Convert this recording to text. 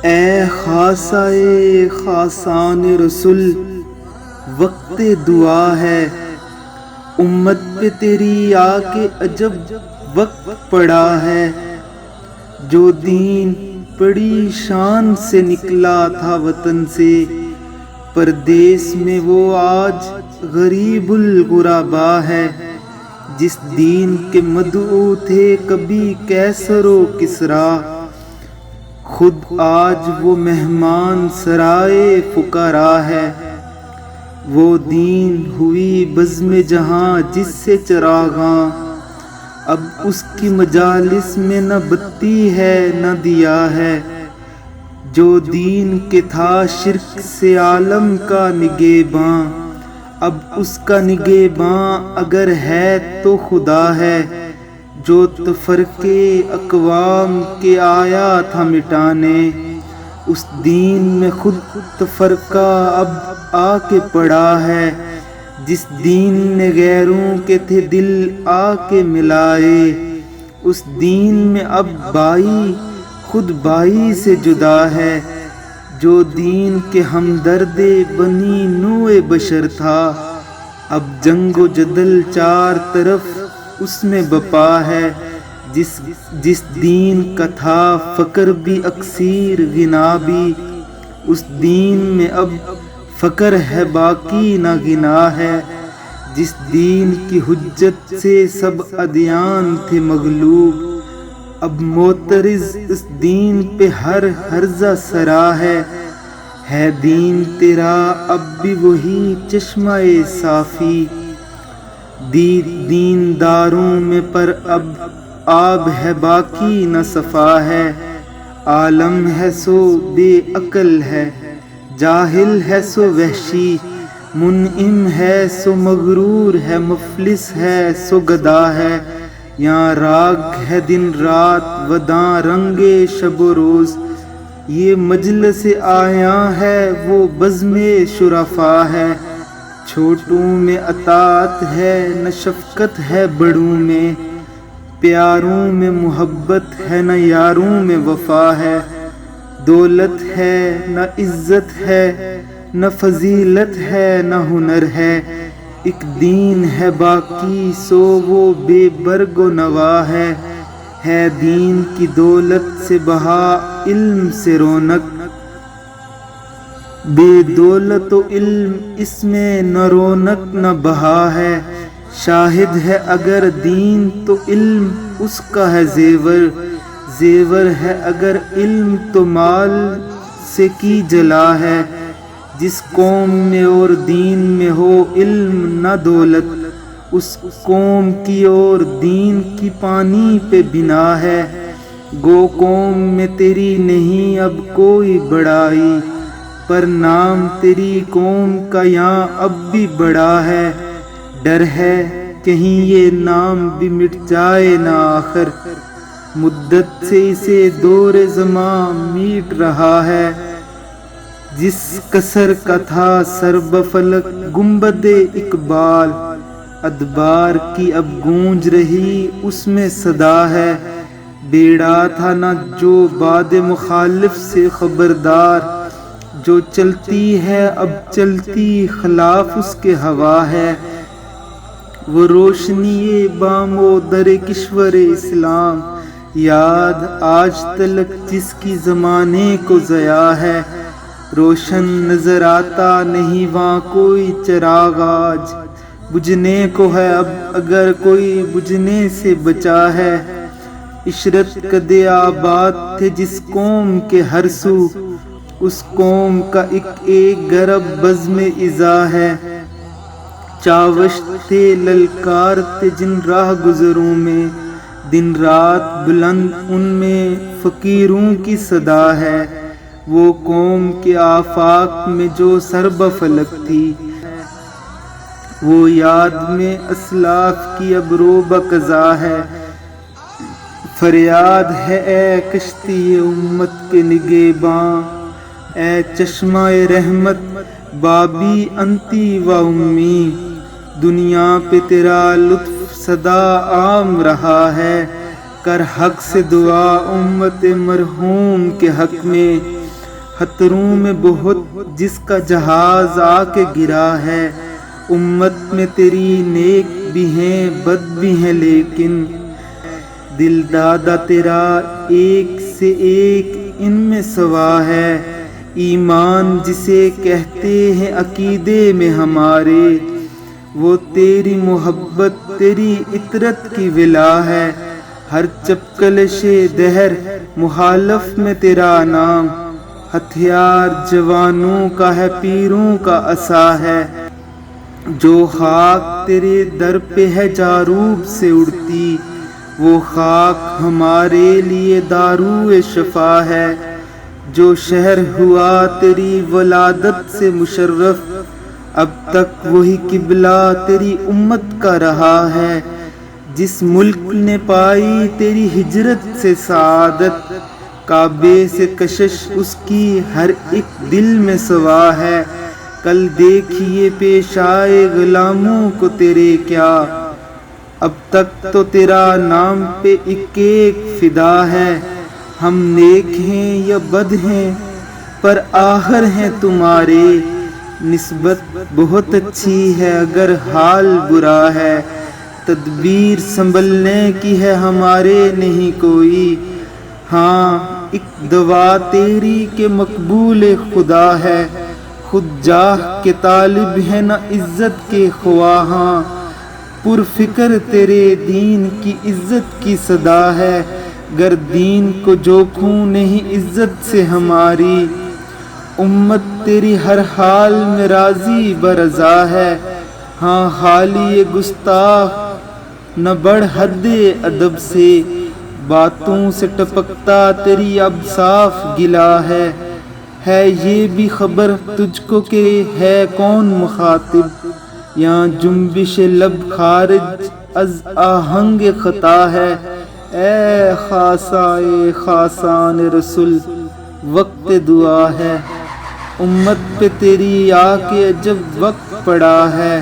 اے خاصائے خاصان رسول، وقت دعا ہے امت پہ تیری آ کے عجب وقت پڑا ہے۔ جو دین بڑی شان سے نکلا تھا وطن سے، پردیس میں وہ آج غریب الغربا ہے۔ جس دین کے مدعو تھے کبھی کیسر و کسریٰ، خود آج وہ مہمان سرائے فقراء ہے۔ وہ دین ہوئی بزم جہاں جس سے چراغاں، اب اس کی مجالس میں نہ بتی ہے نہ دیا ہے۔ جو دین کے تھا شرک سے عالم کا نگہباں، اب اس کا نگہباں اگر ہے تو خدا ہے۔ جو تفرقے اقوام کے آیا تھا مٹانے، اس دین میں خود تفرقہ اب آ کے پڑا ہے۔ جس دین نے غیروں کے تھے دل آ کے ملائے، اس دین میں اب بھائی خود بھائی سے جدا ہے۔ جو دین کے ہمدرد بنی نوع بشر تھا، اب جنگ و جدل چار طرف اس میں بپا ہے۔ جس دین کا تھا فقر بھی اکثیر غنا بھی، اس دین میں اب فقر ہے باقی نہ غنا ہے۔ جس دین کی حجت سے سب ادیان تھے مغلوب، اب معترض اس دین پہ ہر ہرزہ سرا ہے۔ ہے دین تیرا اب بھی وہی چشمہ صافی، دینداروں میں پر اب آب ہے باقی نہ صفا ہے۔ عالم ہے سو بے عقل ہے، جاہل ہے سو وحشی، منعم ہے سو مغرور ہے، مفلس ہے سو گدا ہے۔ یہاں راگ ہے دن رات وداں رنگ شب و روز، یہ مجلس آیاں ہے وہ بزم شرفا ہے۔ چھوٹوں میں اطاعت ہے نہ شفقت ہے بڑوں میں، پیاروں میں محبت ہے نہ یاروں میں وفا ہے۔ دولت ہے نہ عزت ہے نہ فضیلت ہے نہ ہنر ہے، ایک دین ہے باقی سو وہ بے برگ و نوا ہے۔ ہے دین کی دولت سے بہا علم سے رونق، بے دولت و علم اس میں نہ رونق نہ بہا ہے۔ شاہد ہے اگر دین تو علم اس کا ہے زیور، زیور ہے اگر علم تو مال سے کی جلا ہے۔ جس قوم میں اور دین میں ہو علم نہ دولت، اس قوم کی اور دین کی پانی پہ بنا ہے۔ گو قوم میں تیری نہیں اب کوئی بڑائی، پر نام تیری قوم کا یہاں اب بھی بڑا ہے۔ ڈر ہے کہیں یہ نام بھی مٹ جائے نہ آخر، مدت سے اسے دور زماں میٹ رہا ہے۔ جس قصر کا تھا سر بفلک گنبد اقبال، ادبار کی اب گونج رہی اس میں صدا ہے۔ بیڑا تھا نہ جو باد مخالف سے خبردار، جو چلتی ہے اب چلتی خلاف اس کے ہوا ہے۔ وہ روشنی بام و در کشور اسلام، یاد آج تلک جس کی زمانے کو ضیاء ہے۔ روشن نظر آتا نہیں وہاں کوئی چراغ آج، بجھنے کو ہے اب اگر کوئی بجھنے سے بچا ہے۔ عشرت قد آباد تھے جس قوم کے ہر سو، اس قوم کا ایک گرب بزم ازا ہے۔ چاوش تھے للکارتے جن راہ گزروں میں، دن رات بلند ان میں فقیروں کی صدا ہے۔ وہ قوم کے آفاق میں جو سر بفلک تھی، وہ یاد میں اسلاف کی اب روبہ قضا ہے۔ فریاد ہے اے کشتی امت کے نگہباں، اے چشمہ رحمت بابی انتی و امی۔ دنیا پہ تیرا لطف سدا عام رہا ہے، کر حق سے دعا امت مرحوم کے حق میں۔ خطروں میں بہت جس کا جہاز آ کے گرا ہے، امت میں تیری نیک بھی ہیں بد بھی ہیں، لیکن دل دادا تیرا ایک سے ایک ان میں سوا ہے۔ ایمان جسے کہتے ہیں عقیدے میں ہمارے، وہ تیری محبت تیری اطرت کی ولا ہے۔ ہر چپکلش دہر مخالف میں تیرا نام، ہتھیار جوانوں کا ہے پیروں کا عصا ہے۔ جو خاک تیرے در پہ ہے جاروب سے اڑتی، وہ خاک ہمارے لیے دارو شفا ہے۔ جو شہر ہوا تیری ولادت سے مشرف، اب تک وہی قبلہ تیری امت کا رہا ہے۔ جس ملک نے پائی تیری ہجرت سے سعادت، کعبے سے کشش اس کی ہر ایک دل میں سوا ہے۔ کل دیکھیے پیش آئے غلاموں کو تیرے کیا، اب تک تو تیرا نام پہ ایک ایک فدا ہے۔ ہم نیک ہیں یا بد ہیں پر آخر ہیں تمہارے، نسبت بہت اچھی ہے اگر حال برا ہے۔ تدبیر سنبھلنے کی ہے ہمارے نہیں کوئی، ہاں ایک دعا تیری کہ مقبول خدا ہے۔ خود جاہ کے طالب ہے نہ عزت کے خواہاں، پر فکر تیرے دین کی عزت کی صدا ہے۔ گر دین کو جوکھوں نہیں عزت سے ہماری، امت تیری ہر حال میں راضی برضا ہے۔ ہاں خالی گستاخ نہ بڑھ حد ادب سے، باتوں سے ٹپکتا تیری اب صاف گلا ہے۔ یہ بھی خبر تجھ کو کہ ہے کون مخاطب، یا جنبش لب خارج از آہنگ خطا ہے۔ اے خاصائے خاصان رسول وقت دعا ہے، امت پہ تیری آ کے عجب وقت پڑا ہے۔